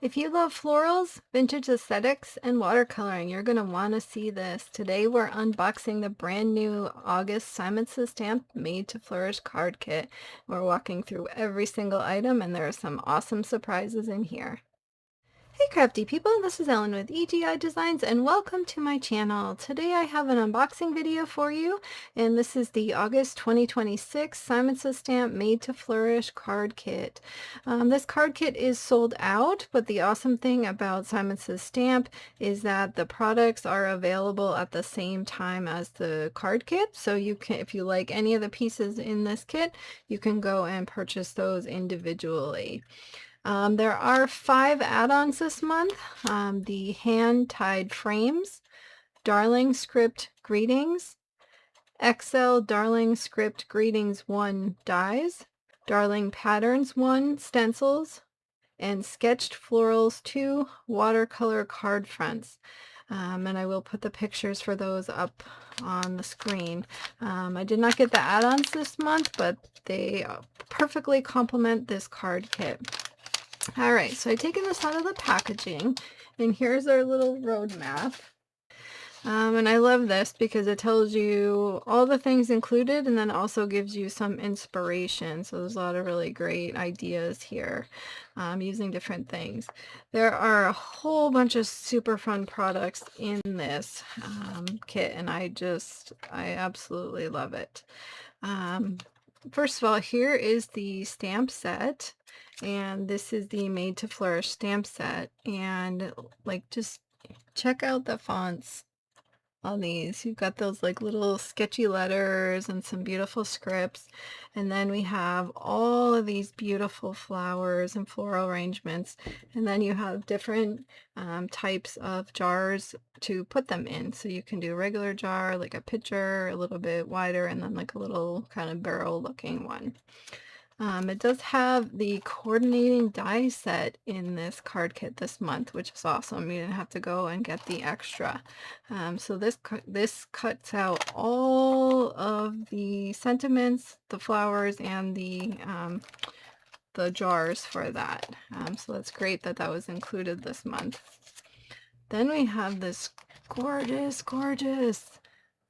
If you love florals, vintage aesthetics, and watercoloring, you're going to want to see this. Today we're unboxing the brand new August Simon Says Stamp Made to Flourish Card Kit. We're walking through every single item and there are some awesome surprises in here. Hey crafty people, this is Ellen with EGI Designs and welcome to my channel. Today I have an unboxing video for you and this is the August 2026 Simon Says Stamp Made to Flourish card kit. This card kit is sold out, but the awesome thing about Simon Says Stamp is that the products are available at the same time as the card kit. So you can, if you like any of the pieces in this kit, you can go and purchase those individually. There are 5 add-ons this month. The hand-tied frames, Darling Script Greetings, XL Darling Script Greetings 1 dies, Darling Patterns 1 stencils, and Sketched Florals 2 watercolor card fronts. And I will put the pictures for those up on the screen. I did not get the add-ons this month, but they perfectly complement this card kit. All right, so I've taken this out of the packaging, and here's our little roadmap. And I love this because it tells you all the things included and then also gives you some inspiration. So there's a lot of really great ideas here using different things. There are a whole bunch of super fun products in this kit, and I absolutely love it. First of all, here is the stamp set, and this is the Made to Flourish stamp set, and like just check out the fonts on these. You've got those like little sketchy letters and some beautiful scripts, and then we have all of these beautiful flowers and floral arrangements, and then you have different types of jars to put them in. So you can do a regular jar, like a pitcher, a little bit wider, and then like a little kind of barrel looking one. It does have the coordinating die set in this card kit this month, which is awesome. You didn't have to go and get the extra. So this cuts out all of the sentiments, the flowers, and the jars for that. So that's great that that was included this month. Then we have this gorgeous, gorgeous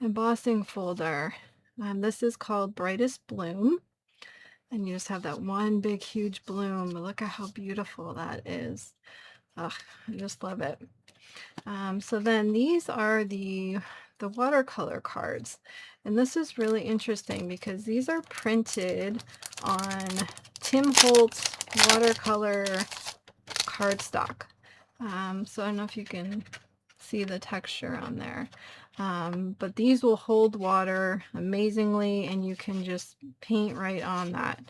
embossing folder. This is called Brightest Bloom. And you just have that one big huge bloom. Look at how beautiful that is. Ugh, I just love it. So then these are the watercolor cards. And this is really interesting because these are printed on Tim Holtz watercolor cardstock. So I don't know if you can see the texture on there. But these will hold water amazingly, and you can just paint right on that.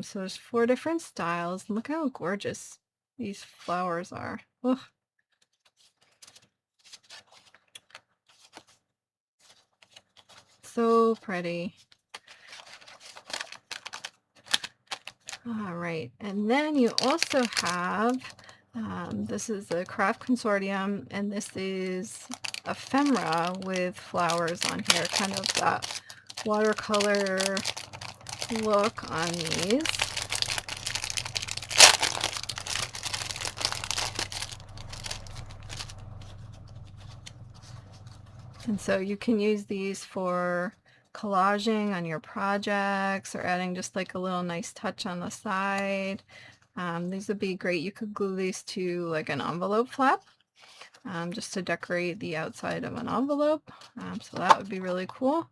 So there's 4 different styles. Look how gorgeous these flowers are. Ugh. So pretty. All right, and then you also have, this is the Craft Consortium, and this is ephemera with flowers on here, kind of that watercolor look on these. And so you can use these for collaging on your projects or adding just like a little nice touch on the side. These would be great. You could glue these to like an envelope flap just to decorate the outside of an envelope. So that would be really cool.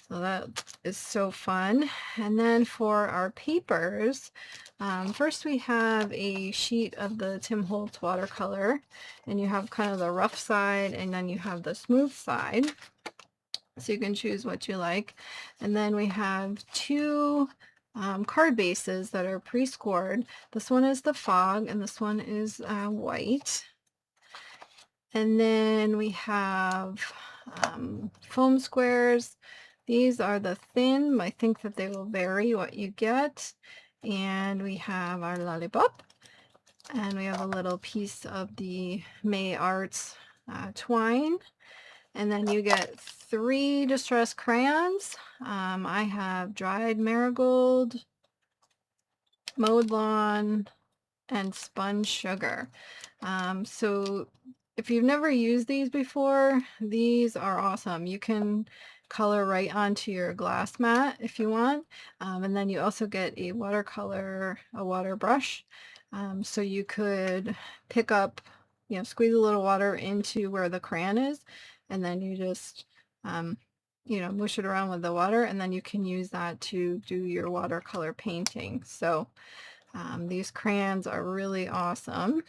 So that is so fun. And then for our papers, first we have a sheet of the Tim Holtz watercolor, and you have kind of the rough side and then you have the smooth side. So you can choose what you like. And then we have 2 card bases that are pre-scored. This one is the fog and this one is white. And then we have foam squares. These are the thin. I think that they will vary what you get. And we have our lollipop. And we have a little piece of the May Arts twine. And then you get 3 distress crayons. I have dried marigold, mowed lawn, and spun sugar. So if you've never used these before, these are awesome. You can color right onto your glass mat if you want. And then you also get a watercolor, a water brush. So you could pick up, squeeze a little water into where the crayon is, and then you just, mush it around with the water, and then you can use that to do your watercolor painting. So these crayons are really awesome.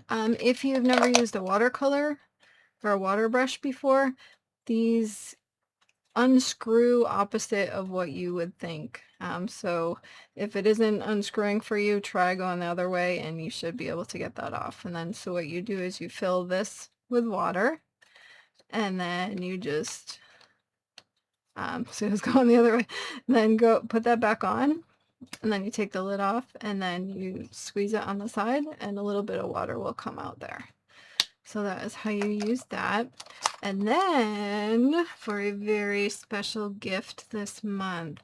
If you've never used a watercolor or a water brush before, these unscrew opposite of what you would think. So if it isn't unscrewing for you, try going the other way and you should be able to get that off. And then so what you do is you fill this with water, and then you just so it's going the other way, then go put that back on, and then you take the lid off, and then you squeeze it on the side, and a little bit of water will come out there. So that is how you use that. And then for a very special gift this month,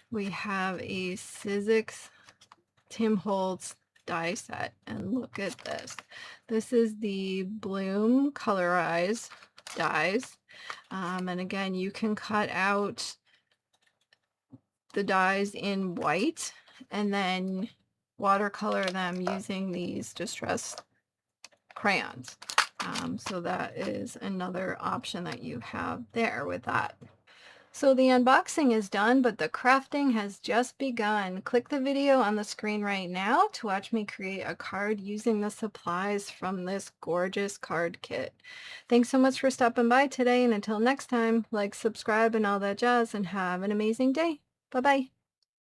we have a Sizzix Tim Holtz die set. And look at this. This is the Bloom Colorize dies. And again, you can cut out the dies in white and then watercolor them using these distressed crayons. So that is another option that you have there with that. So the unboxing is done, but the crafting has just begun. Click the video on the screen right now to watch me create a card using the supplies from this gorgeous card kit. Thanks so much for stopping by today, and until next time, like, subscribe, and all that jazz, and have an amazing day. Bye-bye.